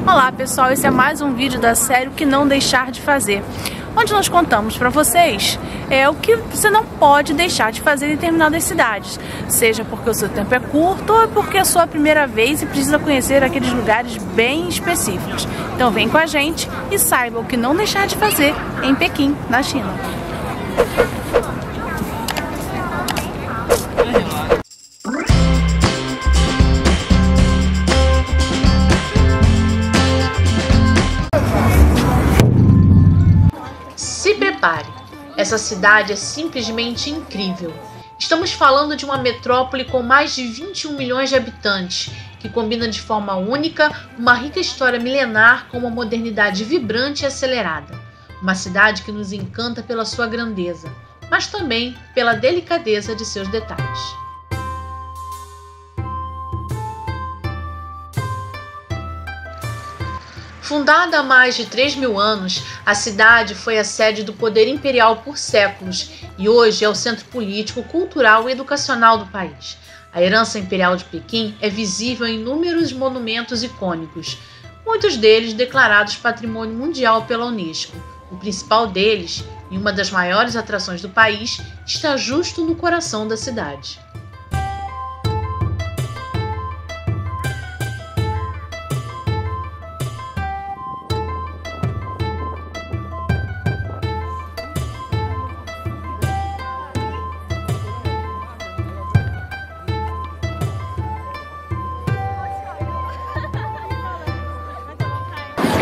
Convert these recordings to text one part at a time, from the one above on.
Olá pessoal, esse é mais um vídeo da série O que não deixar de fazer, onde nós contamos para vocês o que você não pode deixar de fazer em determinadas cidades, seja porque o seu tempo é curto ou porque é a sua primeira vez e precisa conhecer aqueles lugares bem específicos. Então vem com a gente e saiba o que não deixar de fazer em Pequim, na China. Se prepare, essa cidade é simplesmente incrível. Estamos falando de uma metrópole com mais de 21 milhões de habitantes, que combina de forma única uma rica história milenar com uma modernidade vibrante e acelerada. Uma cidade que nos encanta pela sua grandeza, mas também pela delicadeza de seus detalhes. Fundada há mais de 3.000 anos, a cidade foi a sede do poder imperial por séculos e hoje é o centro político, cultural e educacional do país. A herança imperial de Pequim é visível em inúmeros monumentos icônicos, muitos deles declarados Patrimônio Mundial pela Unesco. O principal deles, e uma das maiores atrações do país, está justo no coração da cidade.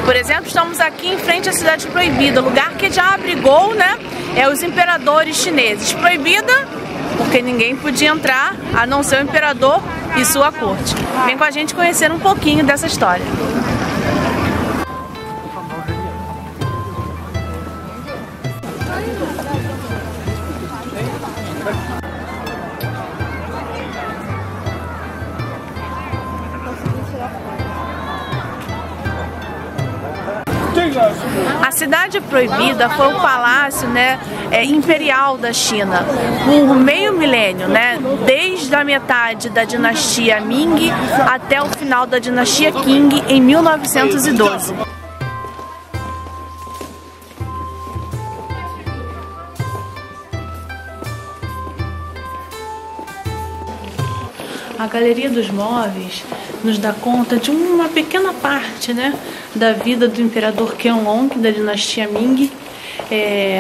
Por exemplo, estamos aqui em frente à Cidade Proibida, lugar que já abrigou, os imperadores chineses. Proibida porque ninguém podia entrar, a não ser o imperador e sua corte. Vem com a gente conhecer um pouquinho dessa história. A Cidade Proibida foi o palácio imperial da China por meio milênio, desde a metade da dinastia Ming até o final da dinastia Qing em 1912. A Galeria dos Móveis nos dá conta de uma pequena parte da vida do imperador Qianlong, da dinastia Ming,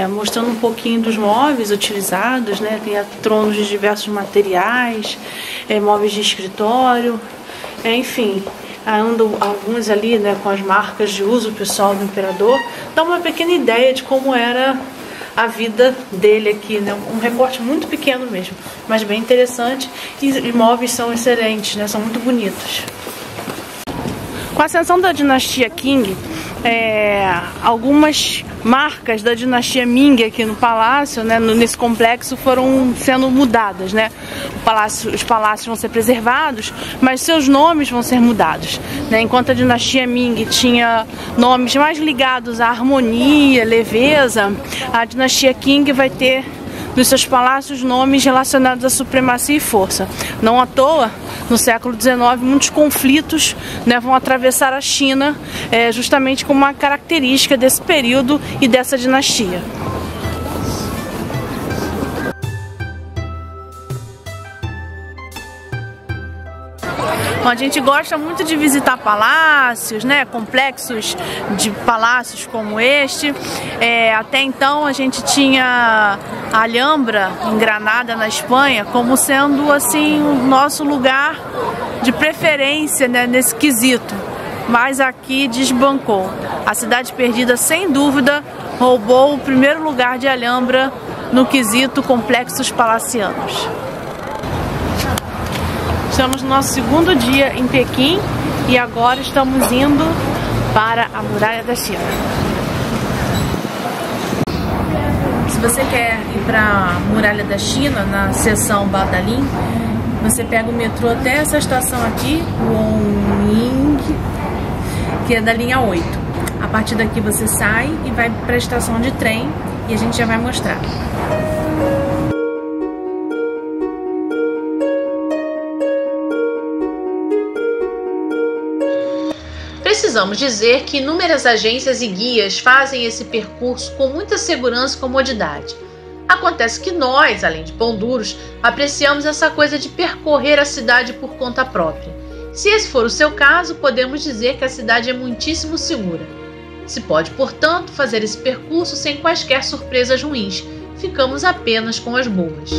mostrando um pouquinho dos móveis utilizados, tem tronos de diversos materiais, móveis de escritório, enfim, andam alguns ali com as marcas de uso pessoal do imperador. Dá uma pequena ideia de como era a vida dele aqui, um recorte muito pequeno mesmo, mas bem interessante, e os móveis são excelentes, são muito bonitos. Com a ascensão da dinastia Qing, algumas marcas da dinastia Ming aqui no palácio, nesse complexo, foram sendo mudadas, Os palácios vão ser preservados, mas seus nomes vão ser mudados, Enquanto a dinastia Ming tinha nomes mais ligados à harmonia, leveza, a dinastia Qing vai ter nos seus palácios nomes relacionados à supremacia e força. Não à toa, no século XIX, muitos conflitos vão atravessar a China, justamente como uma característica desse período e dessa dinastia. A gente gosta muito de visitar palácios, complexos de palácios como este. Até então a gente tinha a Alhambra, em Granada, na Espanha, como sendo assim o nosso lugar de preferência nesse quesito. Mas aqui desbancou. A Cidade Perdida, sem dúvida, roubou o primeiro lugar de Alhambra no quesito complexos palacianos. Estamos no nosso segundo dia em Pequim e agora estamos indo para a Muralha da China. Se você quer ir para a Muralha da China, na seção Badalin, você pega o metrô até essa estação aqui, Wonying, que é da linha 8. A partir daqui você sai e vai para a estação de trem e a gente já vai mostrar. Precisamos dizer que inúmeras agências e guias fazem esse percurso com muita segurança e comodidade. Acontece que nós, além de pão duros, apreciamos essa coisa de percorrer a cidade por conta própria. Se esse for o seu caso, podemos dizer que a cidade é muitíssimo segura. Se pode, portanto, fazer esse percurso sem quaisquer surpresas ruins. Ficamos apenas com as boas.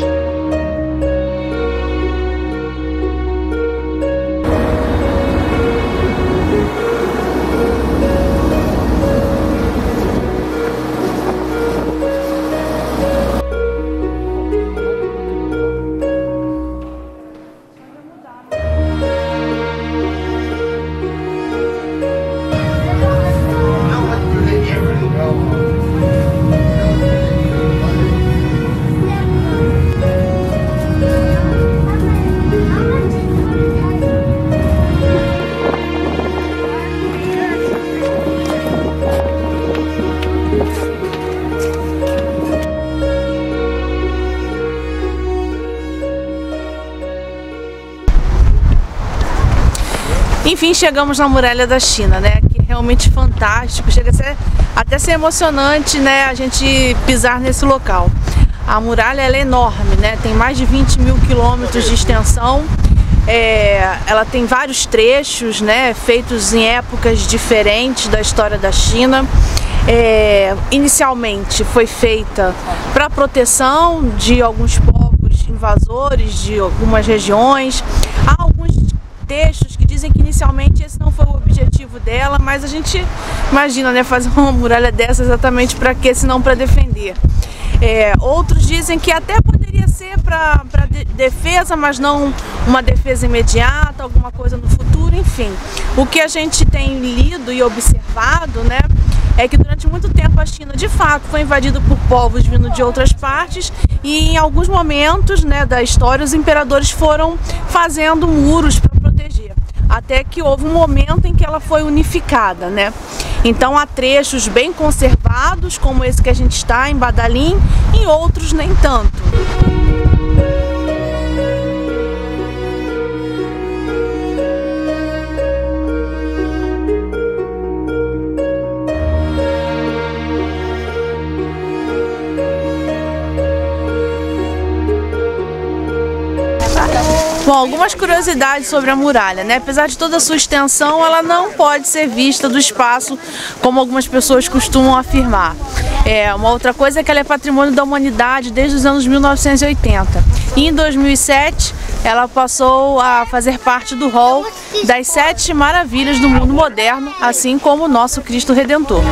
Enfim, chegamos na Muralha da China, né? Que é realmente fantástico, chega até ser emocionante, né? A gente pisar nesse local. A muralha ela é enorme, né? Tem mais de 20 mil quilômetros de extensão. Ela tem vários trechos, né? Feitos em épocas diferentes da história da China. Inicialmente foi feita para proteção de alguns povos invasores de algumas regiões. Há alguns textos que dizem que inicialmente esse não foi o objetivo dela, mas a gente imagina, né, fazer uma muralha dessa exatamente para quê? Se não para defender. Outros dizem que até poderia ser para defesa, mas não uma defesa imediata, alguma coisa no futuro, enfim. O que a gente tem lido e observado, né, é que durante muito tempo a China de fato foi invadida por povos vindo de outras partes e em alguns momentos, né, da história os imperadores foram fazendo muros para proteger, até que houve um momento em que ela foi unificada, né? Então há trechos bem conservados, como esse que a gente está em Badalim, e outros nem tanto. Bom, algumas curiosidades sobre a muralha, né? Apesar de toda a sua extensão, ela não pode ser vista do espaço, como algumas pessoas costumam afirmar. Uma outra coisa é que ela é patrimônio da humanidade desde os anos 1980. E em 2007, ela passou a fazer parte do rol das 7 maravilhas do mundo moderno, assim como o nosso Cristo Redentor.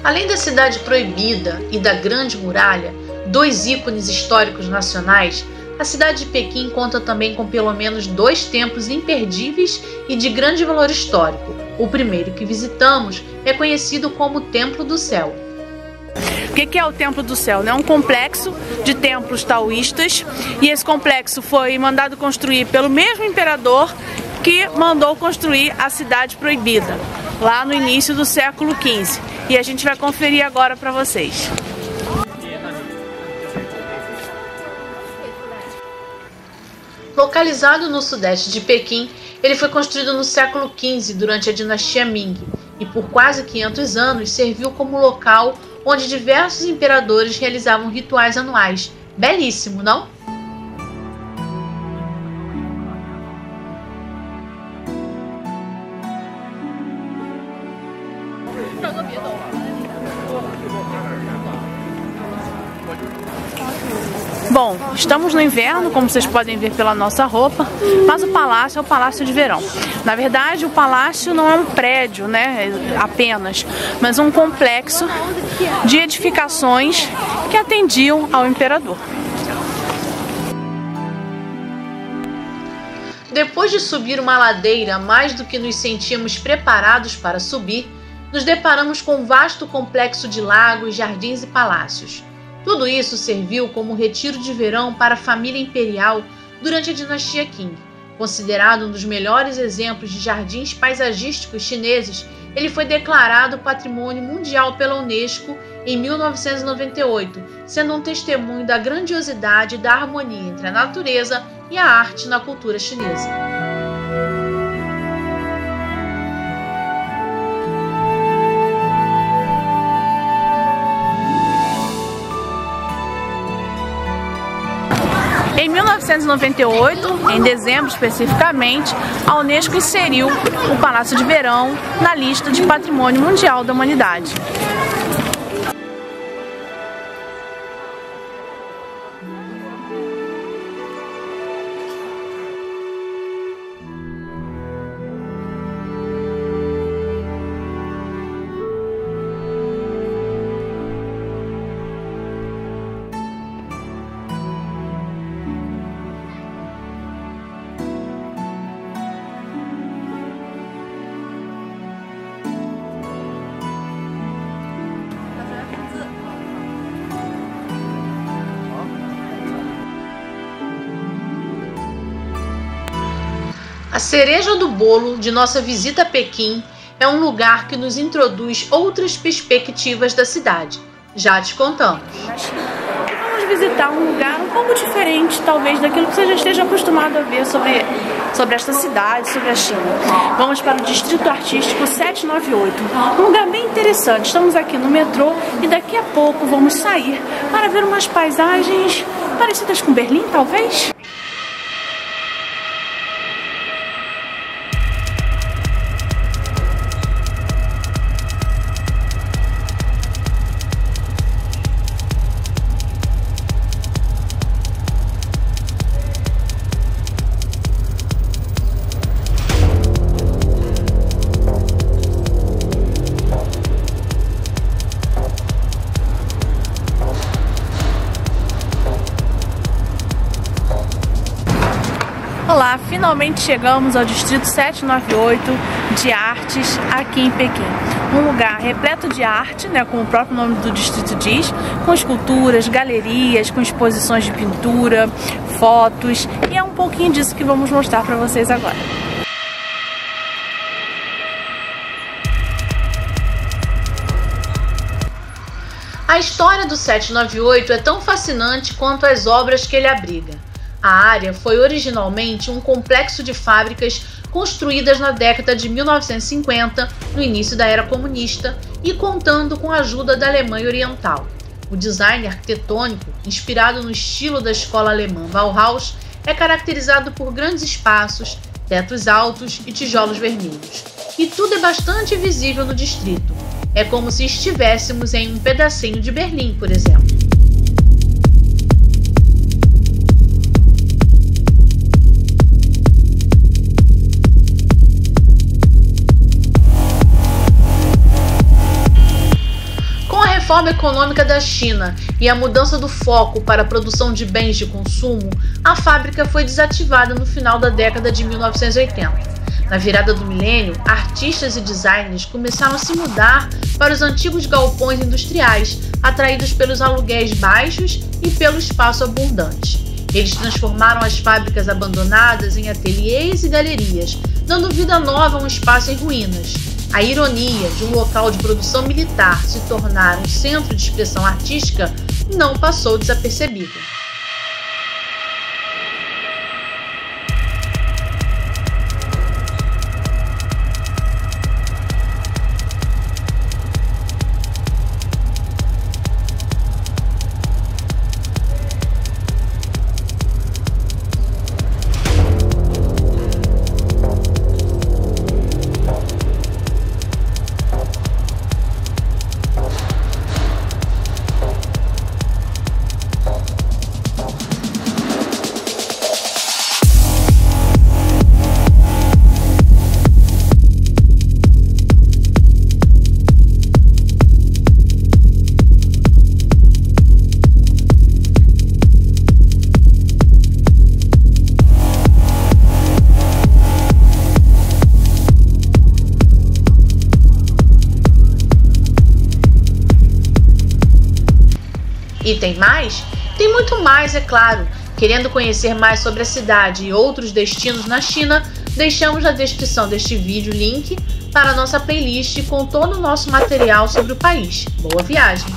Além da Cidade Proibida e da Grande Muralha, 2 ícones históricos nacionais, a cidade de Pequim conta também com pelo menos 2 templos imperdíveis e de grande valor histórico. O primeiro que visitamos é conhecido como Templo do Céu. O que é o Templo do Céu? É um complexo de templos taoístas e esse complexo foi mandado construir pelo mesmo imperador que mandou construir a Cidade Proibida, lá no início do século XV. E a gente vai conferir agora para vocês. Localizado no sudeste de Pequim, ele foi construído no século XV durante a dinastia Ming e por quase 500 anos serviu como local onde diversos imperadores realizavam rituais anuais. Belíssimo, não? Bom, estamos no inverno, como vocês podem ver pela nossa roupa, mas o palácio é o Palácio de Verão. Na verdade, o palácio não é um prédio, né, apenas, mas um complexo de edificações que atendiam ao imperador. Depois de subir uma ladeira mais do que nos sentíamos preparados para subir, nos deparamos com um vasto complexo de lagos, jardins e palácios. Tudo isso serviu como retiro de verão para a família imperial durante a dinastia Qing. Considerado um dos melhores exemplos de jardins paisagísticos chineses, ele foi declarado Patrimônio Mundial pela Unesco em 1998, sendo um testemunho da grandiosidade e da harmonia entre a natureza e a arte na cultura chinesa. Em 1998, em dezembro especificamente, a Unesco inseriu o Palácio de Verão na lista de Patrimônio Mundial da Humanidade. A cereja do bolo de nossa visita a Pequim é um lugar que nos introduz outras perspectivas da cidade. Já te contamos. Vamos visitar um lugar um pouco diferente, talvez, daquilo que você já esteja acostumado a ver sobre esta cidade, sobre a China. Vamos para o Distrito Artístico 798, um lugar bem interessante. Estamos aqui no metrô e daqui a pouco vamos sair para ver umas paisagens parecidas com Berlim, talvez? Olá, finalmente chegamos ao Distrito 798 de Artes aqui em Pequim. Um lugar repleto de arte, né, como o próprio nome do distrito diz, com esculturas, galerias, com exposições de pintura, fotos, e é um pouquinho disso que vamos mostrar para vocês agora. A história do 798 é tão fascinante quanto as obras que ele abriga. A área foi originalmente um complexo de fábricas construídas na década de 1950, no início da era comunista, e contando com a ajuda da Alemanha Oriental. O design arquitetônico, inspirado no estilo da escola alemã Bauhaus, é caracterizado por grandes espaços, tetos altos e tijolos vermelhos. E tudo é bastante visível no distrito. É como se estivéssemos em um pedacinho de Berlim, por exemplo. A reforma econômica da China e a mudança do foco para a produção de bens de consumo, a fábrica foi desativada no final da década de 1980. Na virada do milênio, artistas e designers começaram a se mudar para os antigos galpões industriais, atraídos pelos aluguéis baixos e pelo espaço abundante. Eles transformaram as fábricas abandonadas em ateliês e galerias, dando vida nova a um espaço em ruínas. A ironia de um local de produção militar se tornar um centro de expressão artística não passou desapercebida. E tem mais? Tem muito mais, é claro. Querendo conhecer mais sobre a cidade e outros destinos na China, deixamos na descrição deste vídeo o link para a nossa playlist com todo o nosso material sobre o país. Boa viagem!